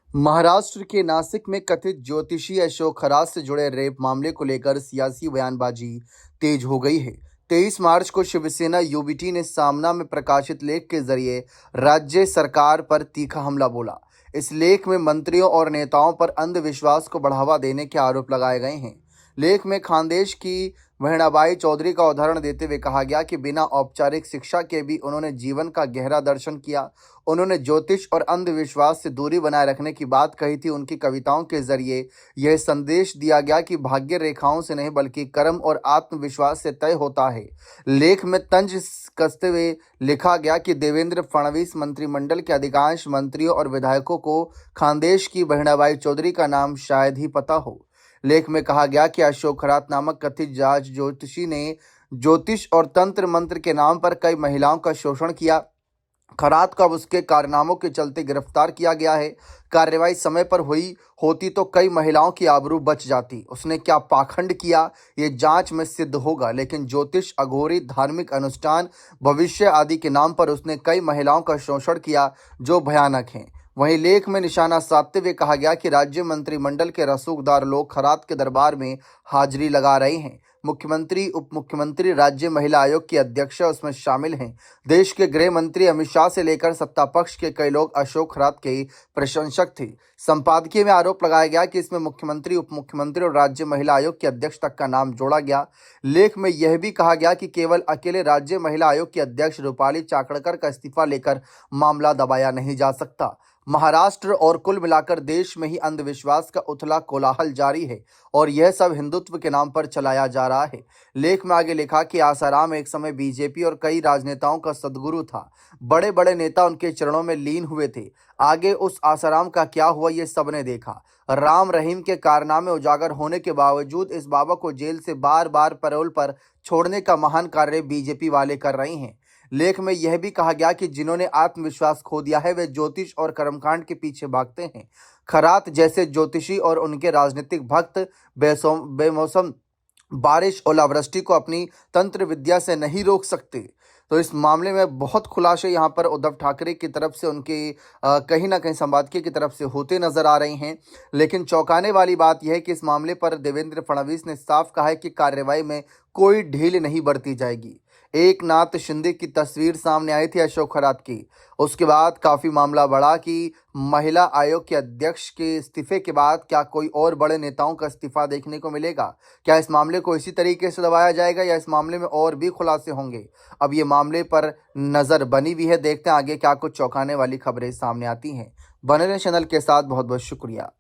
महाराष्ट्र के नासिक में कथित ज्योतिषी अशोक खरात से जुड़े रेप मामले को लेकर सियासी बयानबाजी तेज हो गई है। 23 मार्च को शिवसेना यूबीटी ने सामना में प्रकाशित लेख के जरिए राज्य सरकार पर तीखा हमला बोला। इस लेख में मंत्रियों और नेताओं पर अंधविश्वास को बढ़ावा देने के आरोप लगाए गए हैं। लेख में खानदेश की बहनाबाई चौधरी का उदाहरण देते हुए कहा गया कि बिना औपचारिक शिक्षा के भी उन्होंने जीवन का गहरा दर्शन किया। उन्होंने ज्योतिष और अंधविश्वास से दूरी बनाए रखने की बात कही थी। उनकी कविताओं के जरिए यह संदेश दिया गया कि भाग्य रेखाओं से नहीं बल्कि कर्म और आत्मविश्वास से तय होता है। लेख में तंज कसते हुए लिखा गया कि देवेंद्र फडणवीस मंत्रिमंडल के अधिकांश मंत्रियों और विधायकों को खानदेश की बहनाबाई चौधरी का नाम शायद ही पता हो। लेख में कहा गया कि अशोक खरात नामक कथित जाट ज्योतिषी ने ज्योतिष और तंत्र मंत्र के नाम पर कई महिलाओं का शोषण किया। खरात को अब उसके कारनामों के चलते गिरफ्तार किया गया है। कार्रवाई समय पर हुई होती तो कई महिलाओं की आबरू बच जाती। उसने क्या पाखंड किया ये जांच में सिद्ध होगा, लेकिन ज्योतिष, अघोरी, धार्मिक अनुष्ठान, भविष्य आदि के नाम पर उसने कई महिलाओं का शोषण किया जो भयानक है। वहीं लेख में निशाना साधते हुए कहा गया कि राज्य मंत्रिमंडल के रसूखदार लोग खरात के दरबार में हाजिरी लगा रहे हैं। मुख्यमंत्री, उप मुख्यमंत्री, राज्य महिला आयोग की अध्यक्ष उसमें शामिल हैं। देश के गृह मंत्री अमित शाह से लेकर सत्ता पक्ष के कई लोग अशोक खरात के प्रशंसक थे। संपादकीय में आरोप लगाया गया कि इसमें मुख्यमंत्री, उप मुख्यमंत्री और राज्य महिला आयोग के अध्यक्ष तक का नाम जोड़ा गया। लेख में यह भी कहा गया कि केवल अकेले राज्य महिला आयोग की अध्यक्ष रूपाली चाकणकर का इस्तीफा लेकर मामला दबाया नहीं जा सकता। महाराष्ट्र और कुल मिलाकर देश में ही अंधविश्वास का उथला कोलाहल जारी है और यह सब हिंदुत्व के नाम पर चलाया जा रहा है। लेख में आगे लिखा कि आसाराम एक समय बीजेपी और कई राजनेताओं का सदगुरु था। बड़े बड़े नेता उनके चरणों में लीन हुए थे। आगे उस आसाराम का क्या हुआ ये सबने देखा। राम रहीम के कारनामे उजागर होने के बावजूद इस बाबा को जेल से बार बार पैरोल पर छोड़ने का महान कार्य बीजेपी वाले कर रहे हैं। लेख में यह भी कहा गया कि जिन्होंने आत्मविश्वास खो दिया है वे ज्योतिष और कर्मकांड के पीछे भागते हैं। खरात जैसे ज्योतिषी और उनके राजनीतिक भक्त बेमौसम बारिश, ओलावृष्टि को अपनी तंत्र विद्या से नहीं रोक सकते। तो इस मामले में बहुत खुलासे यहाँ पर उद्धव ठाकरे की तरफ से, उनके कहीं ना कहीं संपादकीय की तरफ से होते नजर आ रहे हैं। लेकिन चौंकाने वाली बात यह है कि इस मामले पर देवेंद्र फडणवीस ने साफ कहा है कि कार्रवाई में कोई ढील नहीं बरती जाएगी। एक नाथ शिंदे की तस्वीर सामने आई थी अशोक खरात की। उसके बाद काफी मामला बढ़ा कि महिला आयोग के अध्यक्ष के इस्तीफे के बाद क्या कोई और बड़े नेताओं का इस्तीफा देखने को मिलेगा? क्या इस मामले को इसी तरीके से दबाया जाएगा या इस मामले में और भी खुलासे होंगे? अब ये मामले पर नजर बनी हुई है। देखते हैं आगे क्या कुछ चौंकाने वाली खबरें सामने आती हैं। बने रहें चैनल के साथ। बहुत बहुत शुक्रिया।